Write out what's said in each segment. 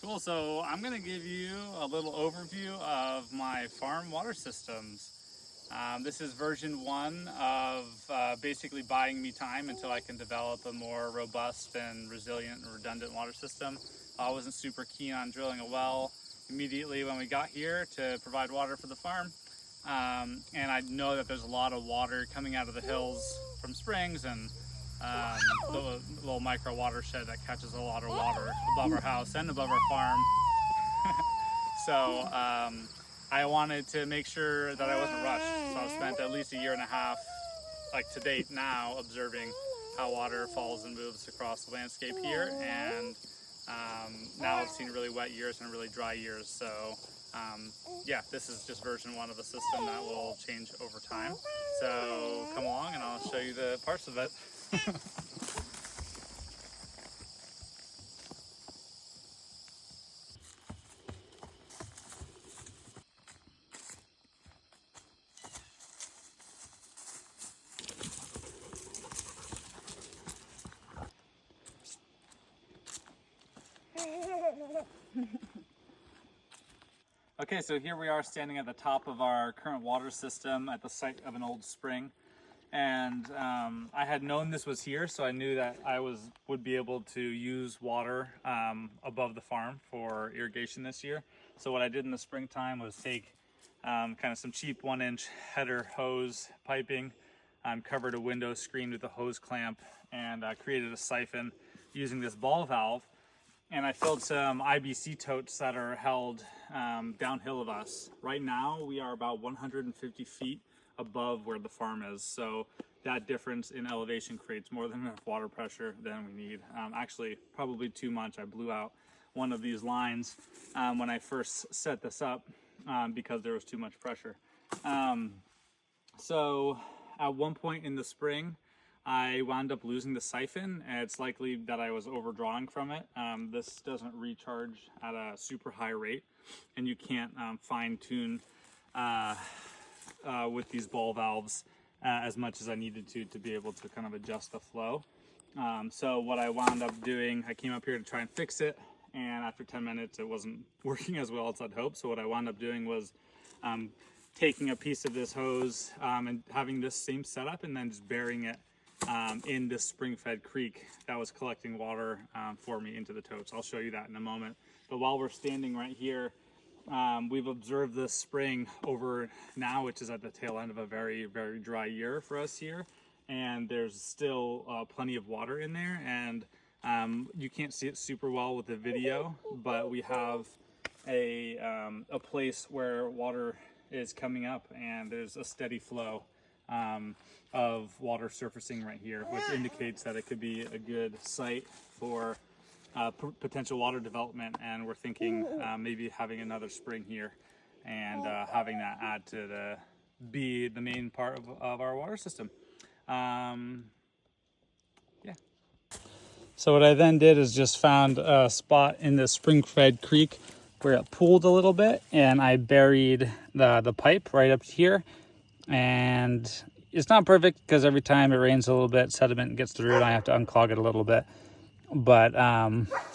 Cool, so I'm going to give you a little overview of my farm water systems. This is version 1 of basically buying me time until I can develop a more robust and resilient and redundant water system. I wasn't super keen on drilling a well immediately when we got here to provide water for the farm. And I know that there's a lot of water coming out of the hills from springs and the little micro watershed that catches a lot of water above our house and above our farm. So I wanted to make sure that I wasn't rushed. So I've spent at least a year and a half, like to date now, observing how water falls and moves across the landscape here. And now I've seen really wet years and really dry years. So yeah, this is just version 1 of a system that will change over time. So come along and I'll show you the parts of it. Okay, so here we are standing at the top of our current water system at the site of an old spring. And I had known this was here, so I knew that I would be able to use water above the farm for irrigation this year. So what I did in the springtime was take kind of some cheap 1-inch header hose piping, covered a window screen with a hose clamp, and created a siphon using this ball valve. And I filled some IBC totes that are held downhill of us. Right now, we are about 150 feet above where the farm is. So that difference in elevation creates more than enough water pressure than we need. Actually, probably too much. I blew out one of these lines when I first set this up because there was too much pressure. So at one point in the spring, I wound up losing the siphon, and it's likely that I was overdrawing from it. This doesn't recharge at a super high rate, and you can't fine tune with these ball valves as much as I needed to be able to kind of adjust the flow. So what I wound up doing, I came up here to try and fix it, and after 10 minutes it wasn't working as well as I'd hoped. So what I wound up doing was taking a piece of this hose and having this same setup and then just burying it in this spring-fed creek that was collecting water for me into the totes. I'll show you that in a moment. But while we're standing right here, we've observed this spring over now, which is at the tail end of a very, very dry year for us here. And there's still plenty of water in there. And you can't see it super well with the video, but we have a place where water is coming up and there's a steady flow of water surfacing right here, which indicates that it could be a good site for potential water development. And we're thinking maybe having another spring here and having that add to be the main part of our water system. Yeah. So what I then did is just found a spot in the spring-fed creek where it pooled a little bit, and I buried the pipe right up here. And it's not perfect because every time it rains a little bit, sediment gets through and I have to unclog it a little bit. But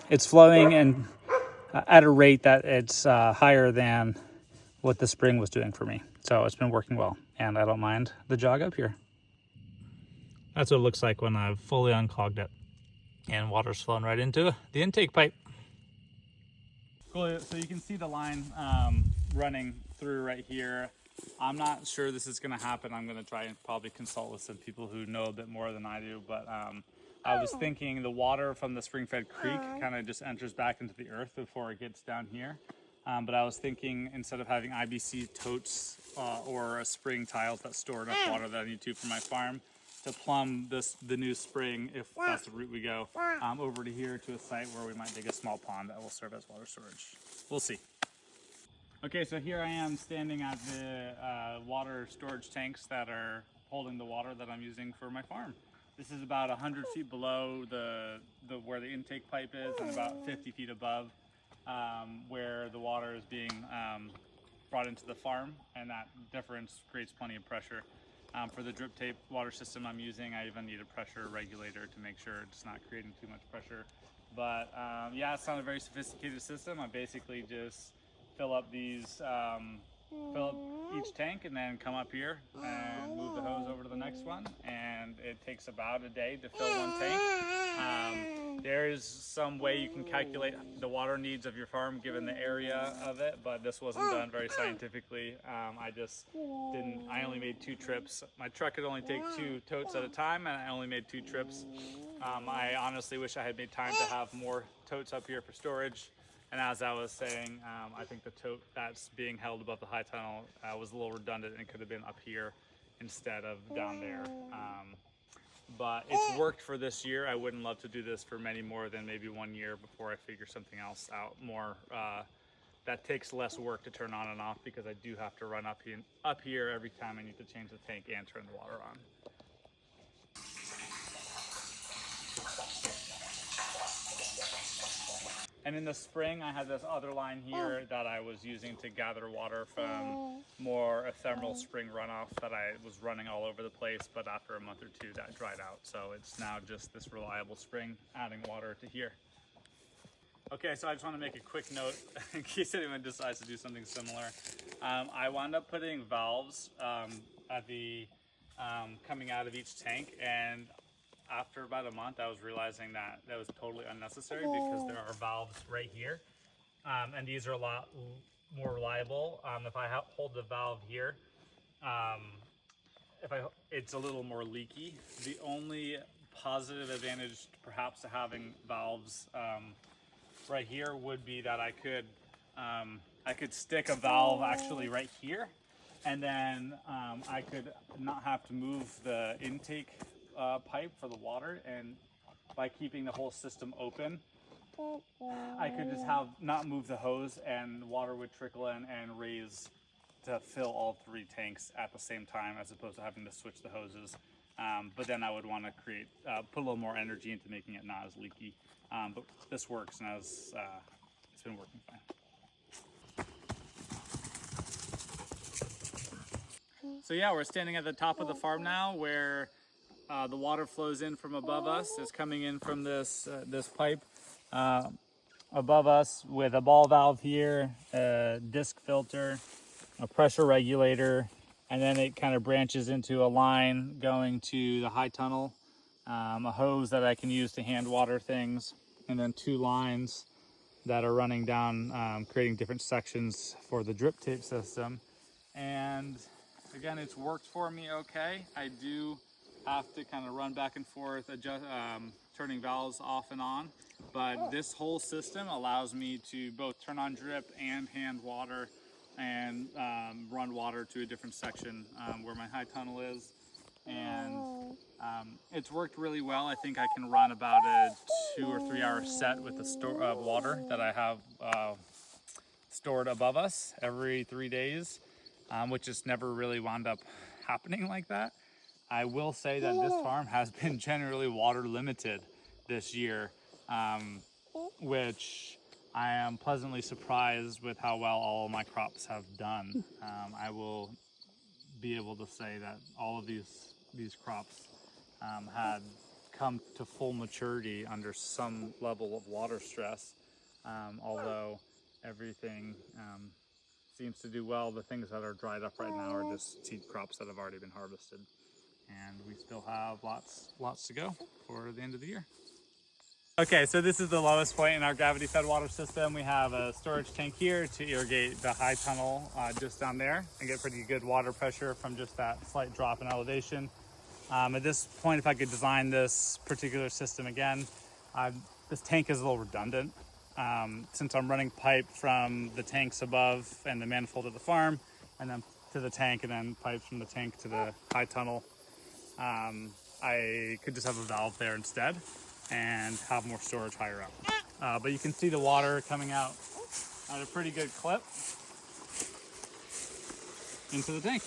it's flowing and at a rate that it's higher than what the spring was doing for me. So it's been working well, and I don't mind the jog up here. That's what it looks like when I've fully unclogged it and water's flowing right into the intake pipe. Cool, so you can see the line running through right here. I'm not sure this is going to happen. I'm going to try and probably consult with some people who know a bit more than I do. But I was thinking the water from the spring-fed creek kind of just enters back into the earth before it gets down here. But I was thinking instead of having IBC totes or a spring tiles that store enough water that I need to for my farm, to plumb the new spring, if that's the route we go, over to here to a site where we might dig a small pond that will serve as water storage. We'll see. Okay, so here I am standing at the water storage tanks that are holding the water that I'm using for my farm. This is about 100 feet below where the intake pipe is, and about 50 feet above where the water is being brought into the farm, and that difference creates plenty of pressure. For the drip tape water system I'm using, I even need a pressure regulator to make sure it's not creating too much pressure But yeah, it's not a very sophisticated system. I basically just fill up these, fill up each tank and then come up here and move the hose over to the next one. And it takes about a day to fill one tank. There is some way you can calculate the water needs of your farm given the area of it, but this wasn't done very scientifically. I just didn't, I only made 2 trips. My truck could only take 2 totes at a time, and I only made 2 trips. I honestly wish I had made time to have more totes up here for storage. And as I was saying, I think the tote that's being held above the high tunnel was a little redundant and could have been up here instead of down there. But it's worked for this year. I wouldn't love to do this for many more than maybe 1 year before I figure something else out more that takes less work to turn on and off, because I do have to run up here every time I need to change the tank and turn the water on. And in the spring, I had this other line here that I was using to gather water from more ephemeral spring runoff that I was running all over the place, but after a month or 2 that dried out. So it's now just this reliable spring adding water to here. Okay, so I just want to make a quick note in case anyone decides to do something similar. I wound up putting valves at the coming out of each tank, and after about a month, I was realizing that that was totally unnecessary because there are valves right here, and these are a lot more reliable. If I hold the valve here, it's a little more leaky. The only positive advantage, perhaps, to having valves right here would be that I could stick a valve actually right here, and then I could not have to move the intake pipe for the water, and by keeping the whole system open, I could just not move the hose, and water would trickle in and raise to fill all 3 tanks at the same time, as opposed to having to switch the hoses. But then I would want to put a little more energy into making it not as leaky. But this works, and it's been working fine. So yeah, we're standing at the top of the farm now, where the water flows in from above us. It's coming in from this pipe above us with a ball valve here, a disc filter, a pressure regulator, and then it kind of branches into a line going to the high tunnel, a hose that I can use to hand water things, and then 2 lines that are running down, creating different sections for the drip tape system. And again, it's worked for me okay. I do have to kind of run back and forth, adjust, turning valves off and on, but this whole system allows me to both turn on drip and hand water and run water to a different section where my high tunnel is. And it's worked really well. I think I can run about a 2 or 3 hour set with the store of water that I have stored above us every 3 days, which just never really wound up happening like that. I will say that this farm has been generally water limited this year, which I am pleasantly surprised with how well all of my crops have done. I will be able to say that all of these crops had come to full maturity under some level of water stress, although everything seems to do well. The things that are dried up right now are just seed crops that have already been harvested. And we still have lots to go for the end of the year. Okay, so this is the lowest point in our gravity-fed water system. We have a storage tank here to irrigate the high tunnel just down there and get pretty good water pressure from just that slight drop in elevation. At this point, if I could design this particular system again, this tank is a little redundant. Since I'm running pipe from the tanks above and the manifold at the farm, and then to the tank, and then pipes from the tank to the high tunnel, I could just have a valve there instead and have more storage higher up. But you can see the water coming out at a pretty good clip into the tank.